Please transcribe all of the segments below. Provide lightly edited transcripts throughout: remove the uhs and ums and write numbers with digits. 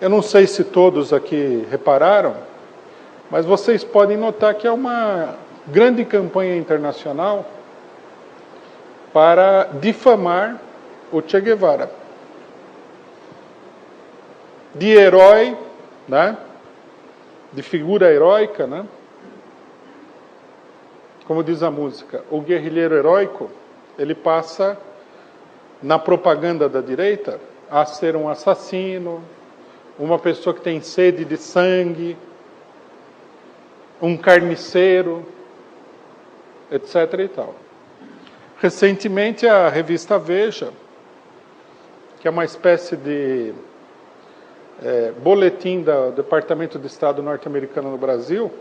Eu não sei se todos aqui repararam, mas vocês podem notar que é uma grande campanha internacional para difamar o Che Guevara. De herói, né? De figura heróica, né? Como diz a música, o guerrilheiro heróico, ele passa, na propaganda da direita, a ser um assassino, uma pessoa que tem sede de sangue, um carniceiro, etc. e tal. Recentemente, a revista Veja, que é uma espécie de boletim do Departamento de Estado norte-americano no Brasil,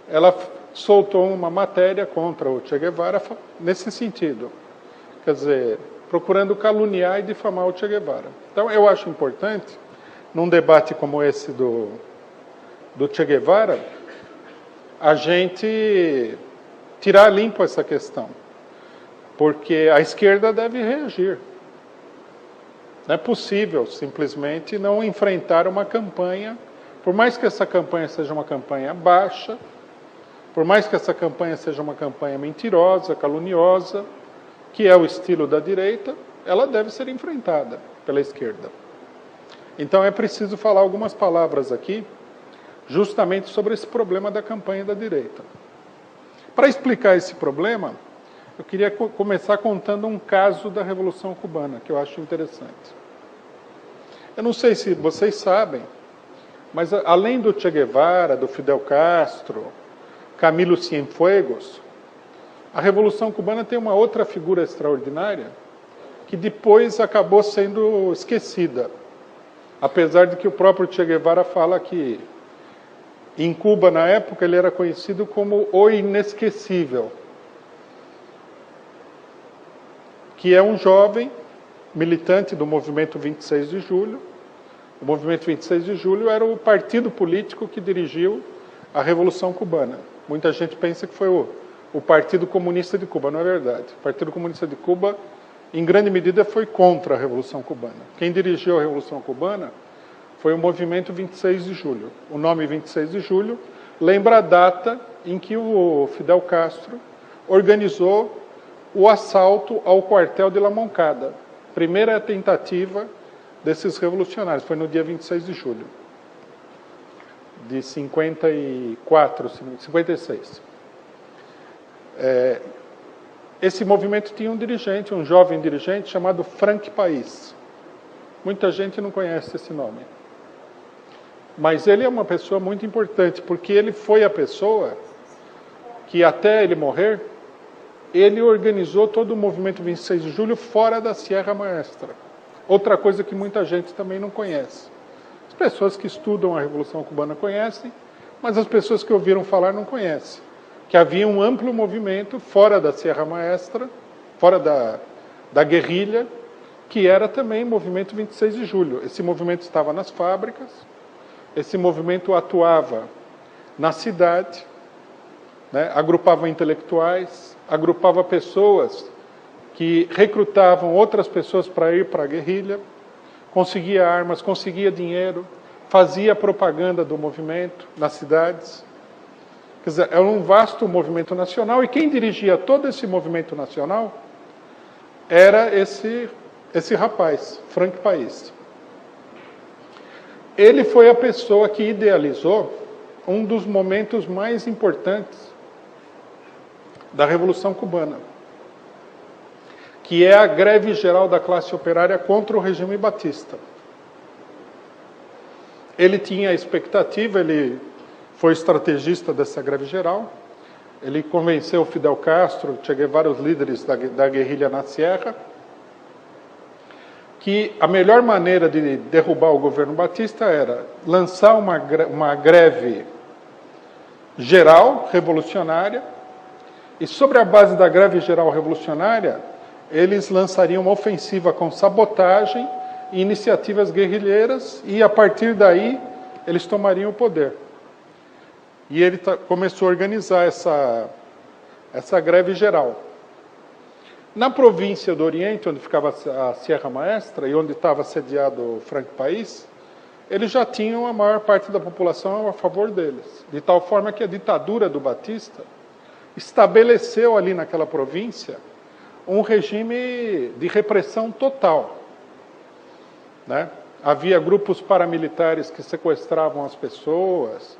ela soltou uma matéria contra o Che Guevara nesse sentido. Quer dizer, procurando caluniar e difamar o Che Guevara. Então, eu acho importante, num debate como esse do Che Guevara, a gente tirar limpo essa questão. Porque a esquerda deve reagir. Não é possível, simplesmente, não enfrentar uma campanha, por mais que essa campanha seja uma campanha baixa, por mais que essa campanha seja uma campanha mentirosa, caluniosa, que é o estilo da direita, ela deve ser enfrentada pela esquerda. Então é preciso falar algumas palavras aqui, justamente sobre esse problema da campanha da direita. Para explicar esse problema, eu queria começar contando um caso da Revolução Cubana, que eu acho interessante. Eu não sei se vocês sabem, mas além do Che Guevara, do Fidel Castro, Camilo Cienfuegos, a Revolução Cubana tem uma outra figura extraordinária que depois acabou sendo esquecida. Apesar de que o próprio Che Guevara fala que em Cuba, na época, ele era conhecido como o inesquecível, que é um jovem militante do Movimento 26 de Julho. O Movimento 26 de Julho era o partido político que dirigiu a Revolução Cubana. Muita gente pensa que foi o Partido Comunista de Cuba, não é verdade. O Partido Comunista de Cuba, em grande medida, foi contra a Revolução Cubana. Quem dirigiu a Revolução Cubana foi o Movimento 26 de Julho. O nome 26 de Julho lembra a data em que o Fidel Castro organizou o assalto ao quartel de La Moncada. Primeira tentativa desses revolucionários, foi no dia 26 de julho de 56. Esse movimento tinha um dirigente, um jovem dirigente chamado Frank País. Muita gente não conhece esse nome. Mas ele é uma pessoa muito importante, porque ele foi a pessoa que, até ele morrer, ele organizou todo o movimento 26 de julho fora da Sierra Maestra. Outra coisa que muita gente também não conhece. As pessoas que estudam a Revolução Cubana conhecem, mas as pessoas que ouviram falar não conhecem. Que havia um amplo movimento fora da Sierra Maestra, fora da guerrilha, que era também o movimento 26 de julho. Esse movimento estava nas fábricas, esse movimento atuava na cidade, né, agrupava intelectuais, agrupava pessoas que recrutavam outras pessoas para ir para a guerrilha, conseguia armas, conseguia dinheiro, fazia propaganda do movimento nas cidades. Quer dizer, era um vasto movimento nacional, e quem dirigia todo esse movimento nacional era esse rapaz, Frank País. Ele foi a pessoa que idealizou um dos momentos mais importantes da Revolução Cubana, que é a greve geral da classe operária contra o regime batista. Ele tinha a expectativa, ele foi estrategista dessa greve geral, ele convenceu o Fidel Castro, Che Guevara, os líderes da guerrilha na Sierra, que a melhor maneira de derrubar o governo batista era lançar uma greve geral, revolucionária, e sobre a base da greve geral revolucionária, eles lançariam uma ofensiva com sabotagem e iniciativas guerrilheiras, e a partir daí eles tomariam o poder. E ele começou a organizar essa greve geral. Na província do Oriente, onde ficava a Sierra Maestra e onde estava sediado o Frank País, eles já tinham a maior parte da população a favor deles. De tal forma que a ditadura do Batista estabeleceu ali naquela província um regime de repressão total, né? Havia grupos paramilitares que sequestravam as pessoas,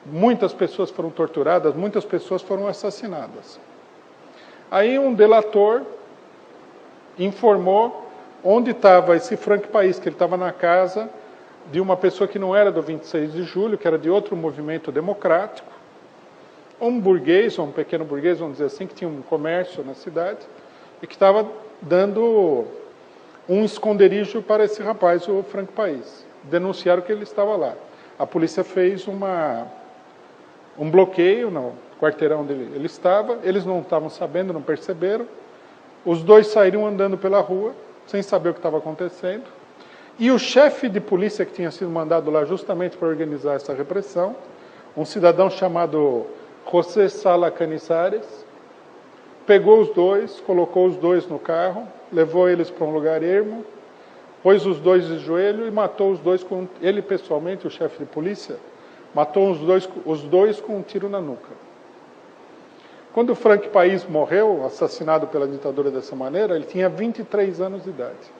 muitas pessoas foram torturadas, muitas pessoas foram assassinadas. Aí um delator informou onde estava esse Frank País, que ele estava na casa de uma pessoa que não era do 26 de julho, que era de outro movimento democrático, um burguês, um pequeno burguês, vamos dizer assim, que tinha um comércio na cidade, e que estava dando um esconderijo para esse rapaz, o Frank País. Denunciaram que ele estava lá. A polícia fez um bloqueio no quarteirão onde ele estava, eles não estavam sabendo, não perceberam, os dois saíram andando pela rua, sem saber o que estava acontecendo, e o chefe de polícia que tinha sido mandado lá justamente para organizar essa repressão, um cidadão chamado José Sala Canizares, pegou os dois, colocou os dois no carro, levou eles para um lugar ermo, pôs os dois de joelho e matou os dois, ele pessoalmente, o chefe de polícia, matou os dois com um tiro na nuca. Quando o Frank País morreu, assassinado pela ditadura dessa maneira, ele tinha 23 anos de idade.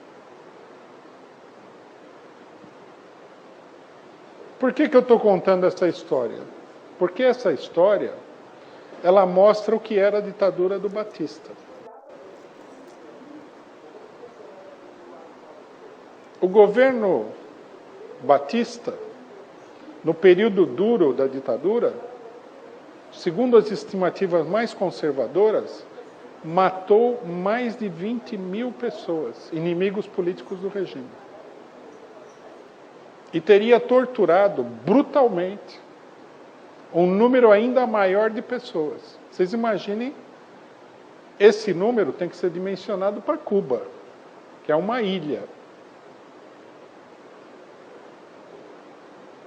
Por que eu estou contando essa história? Porque essa história, ela mostra o que era a ditadura do Batista. O governo Batista, no período duro da ditadura, segundo as estimativas mais conservadoras, matou mais de 20 mil pessoas, inimigos políticos do regime. E teria torturado brutalmente um número ainda maior de pessoas. Vocês imaginem, esse número tem que ser dimensionado para Cuba, que é uma ilha.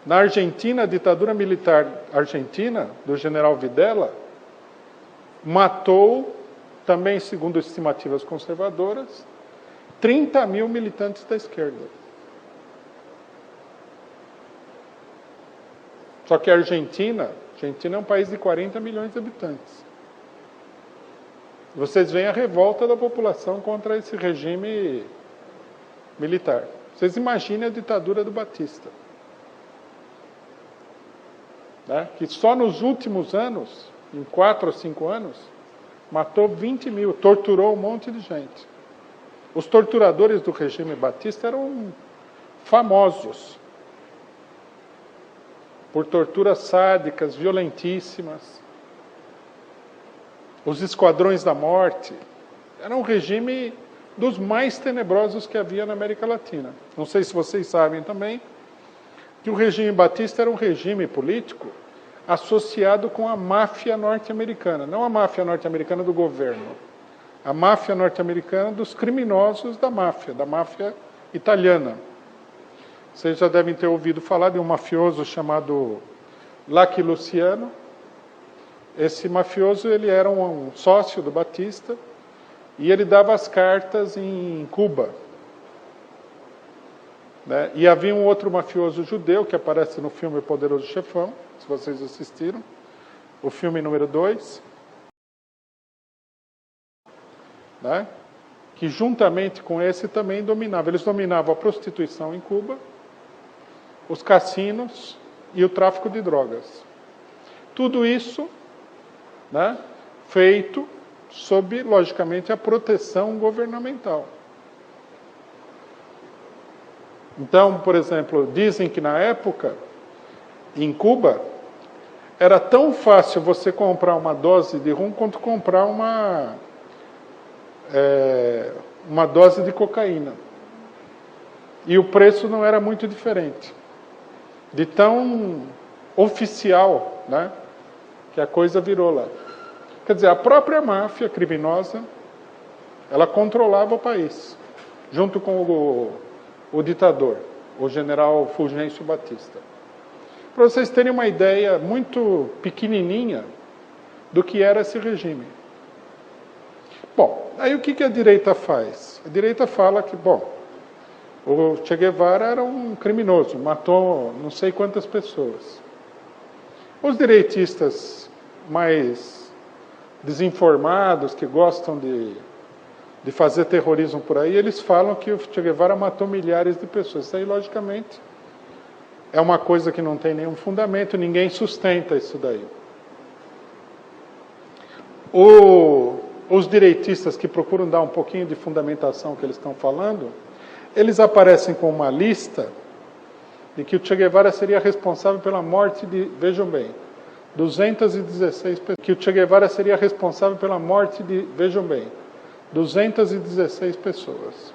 Na Argentina, a ditadura militar argentina, do general Videla, matou, também segundo estimativas conservadoras, 30 mil militantes da esquerda. Só que a Argentina é um país de 40 milhões de habitantes. Vocês veem a revolta da população contra esse regime militar. Vocês imaginem a ditadura do Batista. Né? Que só nos últimos anos, em 4 ou 5 anos, matou 20 mil, torturou um monte de gente. Os torturadores do regime Batista eram famosos por torturas sádicas, violentíssimas. Os esquadrões da morte. Era um regime dos mais tenebrosos que havia na América Latina. Não sei se vocês sabem também, que o regime Batista era um regime político associado com a máfia norte-americana. Não a máfia norte-americana do governo. A máfia norte-americana dos criminosos da máfia italiana. Vocês já devem ter ouvido falar de um mafioso chamado Lucky Luciano. Esse mafioso, ele era um sócio do Batista e ele dava as cartas em Cuba. Né? E havia um outro mafioso judeu que aparece no filme O Poderoso Chefão, se vocês assistiram, o filme número 2, né? Que juntamente com esse também dominava. Eles dominavam a prostituição em Cuba, os cassinos e o tráfico de drogas. Tudo isso, né, feito sob, logicamente, a proteção governamental. Então, por exemplo, dizem que na época, em Cuba, era tão fácil você comprar uma dose de rum quanto comprar uma dose de cocaína. E o preço não era muito diferente. De tão oficial, né, que a coisa virou lá. Quer dizer, a própria máfia criminosa, ela controlava o país, junto com o ditador, o general Fulgêncio Batista. Para vocês terem uma ideia muito pequenininha do que era esse regime. Bom, aí o que a direita faz? A direita fala que, bom, O Che Guevara era um criminoso, matou não sei quantas pessoas. Os direitistas mais desinformados, que gostam de fazer terrorismo por aí, eles falam que o Che Guevara matou milhares de pessoas. Isso aí, logicamente, é uma coisa que não tem nenhum fundamento, ninguém sustenta isso daí. Os direitistas que procuram dar um pouquinho de fundamentação ao que eles estão falando, eles aparecem com uma lista de que o Che Guevara seria responsável pela morte de, vejam bem, 216 pessoas. Que o Che Guevara seria responsável pela morte de, vejam bem, 216 pessoas.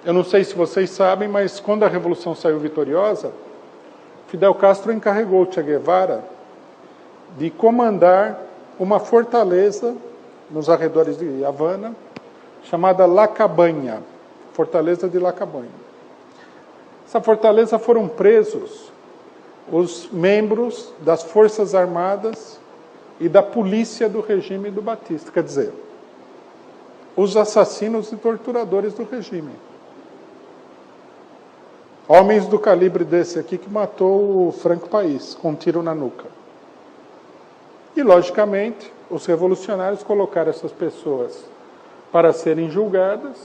Eu não sei se vocês sabem, mas quando a Revolução saiu vitoriosa, Fidel Castro encarregou o Che Guevara de comandar uma fortaleza nos arredores de Havana, chamada La Cabaña, Fortaleza de La Cabaña. Essa fortaleza foram presos os membros das Forças Armadas e da polícia do regime do Batista, quer dizer, os assassinos e torturadores do regime. Homens do calibre desse aqui que matou o Franco País com um tiro na nuca. E, logicamente, os revolucionários colocaram essas pessoas para serem julgadas,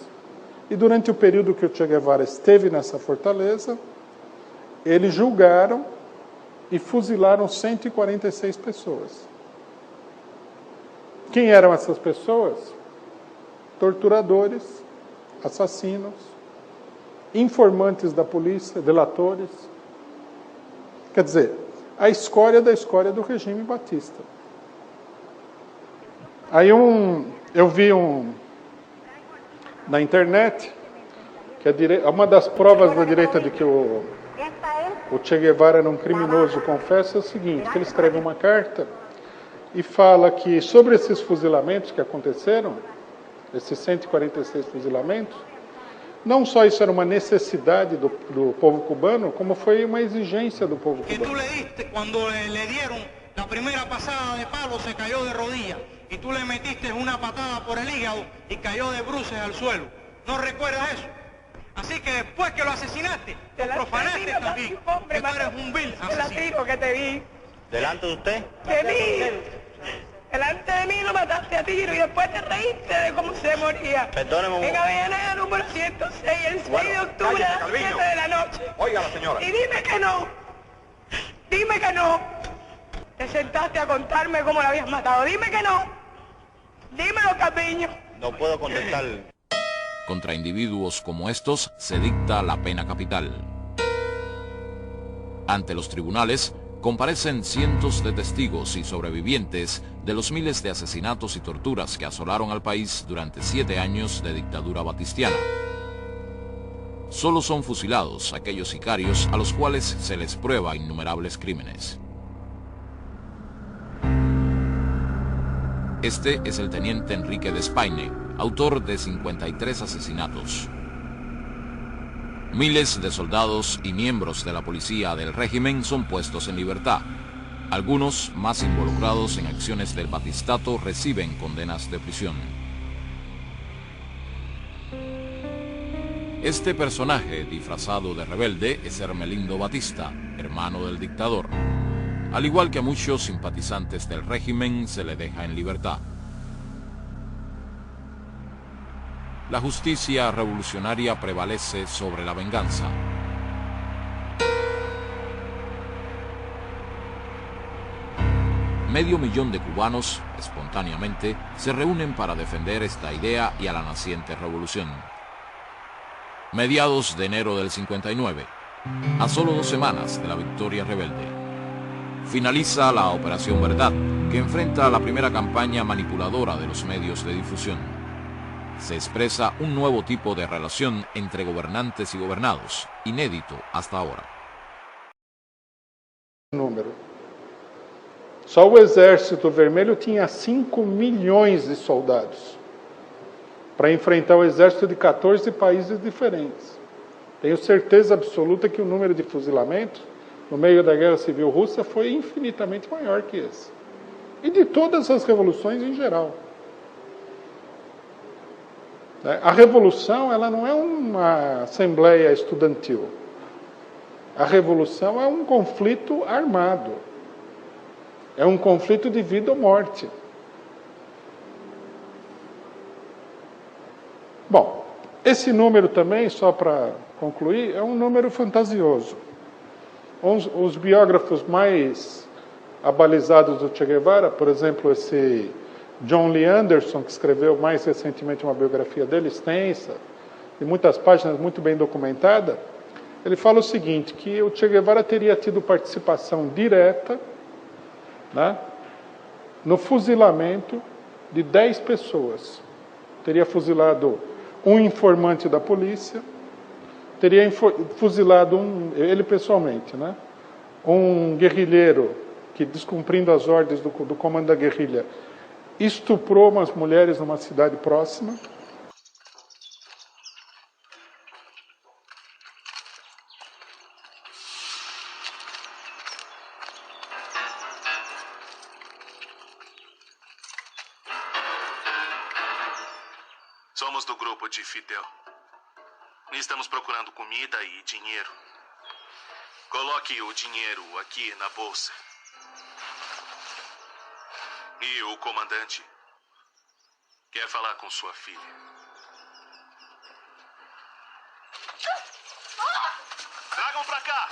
e durante o período que o Che Guevara esteve nessa fortaleza, eles julgaram e fuzilaram 146 pessoas. Quem eram essas pessoas? Torturadores, assassinos, informantes da polícia, delatores. Quer dizer, a escória da escória do regime Batista. Aí eu vi na internet que uma das provas da direita de que o Che Guevara era um criminoso, confesso, é o seguinte, que ele escreve uma carta e fala que sobre esses fuzilamentos que aconteceram, esses 146 fuzilamentos, não só isso era uma necessidade do povo cubano, como foi uma exigência do povo cubano. Que tu le diste quando le dieron la primera pasada de palo, se cayó de rodillas, y tú le metiste una patada por el hígado y cayó de bruces al suelo. ¿No recuerdas eso? Así que después que lo asesinaste, lo profanaste también. Hombre, tú eres un vil asesino. Que te vi. ¿Delante de usted? Te vi. Delante de mí lo mataste a tiro y después te reíste de cómo se moría. Perdóneme. En Avellaneda número 106, el 6 de octubre a las 7 de la noche. Oiga la señora. Y dime que no. Dime que no. Te sentaste a contarme cómo la habías matado. Dime que no. Dímelo, Carpiño. No puedo contestar. Contra individuos como estos se dicta la pena capital. Ante los tribunales comparecen cientos de testigos y sobrevivientes de los miles de asesinatos y torturas que asolaron al país durante 7 años de dictadura batistiana. Solo son fusilados aquellos sicarios a los cuales se les prueba innumerables crímenes. Este es el teniente Enrique Despaine, autor de 53 asesinatos. Miles de soldados y miembros de la policía del régimen son puestos en libertad. Algunos, más involucrados en acciones del batistato, reciben condenas de prisión. Este personaje disfrazado de rebelde es Hermelindo Batista, hermano del dictador. Al igual que a muchos simpatizantes del régimen, se le deja en libertad. La justicia revolucionaria prevalece sobre la venganza. Medio millón de cubanos, espontáneamente, se reúnen para defender esta idea y a la naciente revolución. Mediados de enero del 59, a solo 2 semanas de la victoria rebelde. Finaliza la Operación Verdad, que enfrenta la primera campaña manipuladora de los medios de difusión. Se expresa un nuevo tipo de relación entre gobernantes y gobernados, inédito hasta ahora. Só o Exército Vermelho tinha 5 milhões de soldados para enfrentar o exército de 14 países diferentes. Tenho certeza absoluta que o número de fuzilamentos no meio da Guerra Civil Russa foi infinitamente maior que esse. E de todas as revoluções em geral. A revolução, ela não é uma assembleia estudantil. A revolução é um conflito armado. É um conflito de vida ou morte. Bom, esse número também, só para concluir, é um número fantasioso. Os biógrafos mais abalizados do Che Guevara, por exemplo, esse John Lee Anderson, que escreveu mais recentemente uma biografia dele, extensa, de muitas páginas, muito bem documentada, ele fala o seguinte, que o Che Guevara teria tido participação direta, né, no fuzilamento de 10 pessoas. Teria fuzilado um informante da polícia, teria fuzilado ele pessoalmente, né, um guerrilheiro que, descumprindo as ordens do comando da guerrilha, estuprou umas mulheres numa cidade próxima. Somos do grupo de Fidel. Estamos procurando comida e dinheiro. Coloque o dinheiro aqui na bolsa. E o comandante quer falar com sua filha. Tragam pra cá!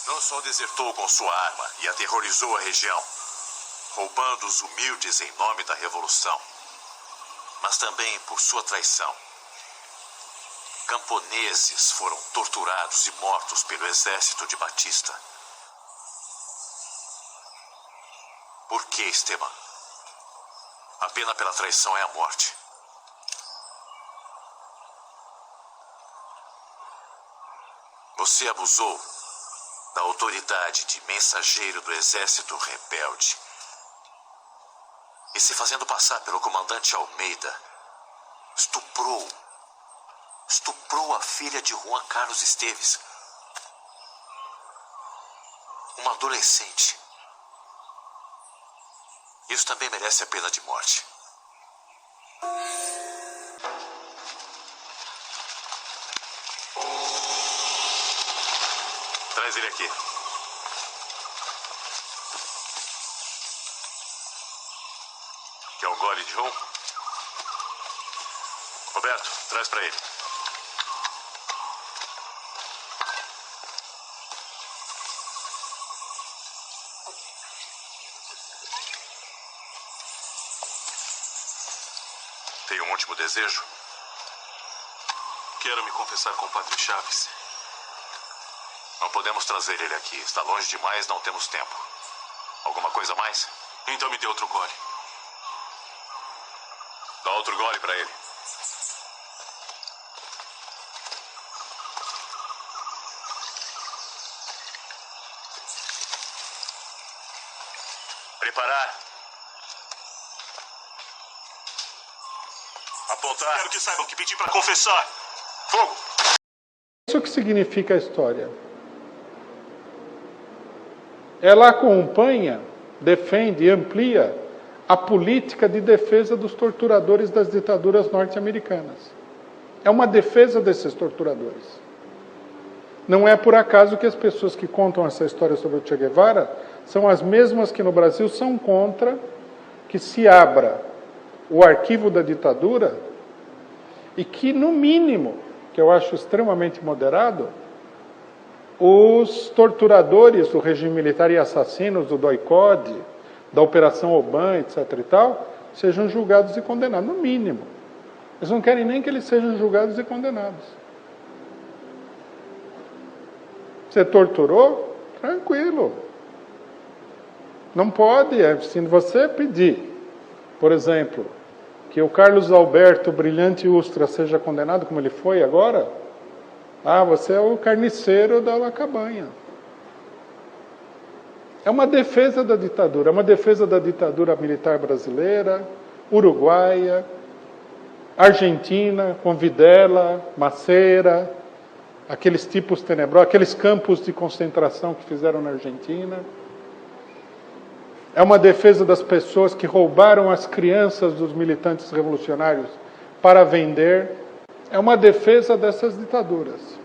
Não só desertou com sua arma e aterrorizou a região, roubando os humildes em nome da revolução, mas também por sua traição. Camponeses foram torturados e mortos pelo exército de Batista. Por que, Esteban? A pena pela traição é a morte. Você abusou da autoridade de mensageiro do exército rebelde e, se fazendo passar pelo comandante Almeida, estuprou a filha de Juan Carlos Esteves, uma adolescente. Isso também merece a pena de morte. Traz ele aqui. Quer um gole de rum? Roberto, traz pra ele. Tem um último desejo? Quero me confessar com o Padre Chaves. Não podemos trazer ele aqui. Está longe demais, não temos tempo. Alguma coisa mais? Então me dê outro gole. Dá outro gole pra ele. Preparar. Apontar. Quero que saibam que pedi pra confessar. Fogo! Isso que significa a história. Ela acompanha, defende e amplia a política de defesa dos torturadores das ditaduras norte-americanas. É uma defesa desses torturadores. Não é por acaso que as pessoas que contam essa história sobre o Che Guevara são as mesmas que no Brasil são contra que se abra o arquivo da ditadura e que, no mínimo, que eu acho extremamente moderado, os torturadores do regime militar e assassinos do DOI-CODE, da Operação Oban, etc. e tal, sejam julgados e condenados, no mínimo. Eles não querem nem que eles sejam julgados e condenados. Você torturou? Tranquilo. Não pode, se você pedir, por exemplo, que o Carlos Alberto Brilhante Ustra seja condenado, como ele foi agora, Ah, você é o carniceiro da Lacabanha. É uma defesa da ditadura, é uma defesa da ditadura militar brasileira, uruguaia, argentina, com Videla, Macera, aqueles tipos tenebrosos, aqueles campos de concentração que fizeram na Argentina. É uma defesa das pessoas que roubaram as crianças dos militantes revolucionários para vender. É uma defesa dessas ditaduras.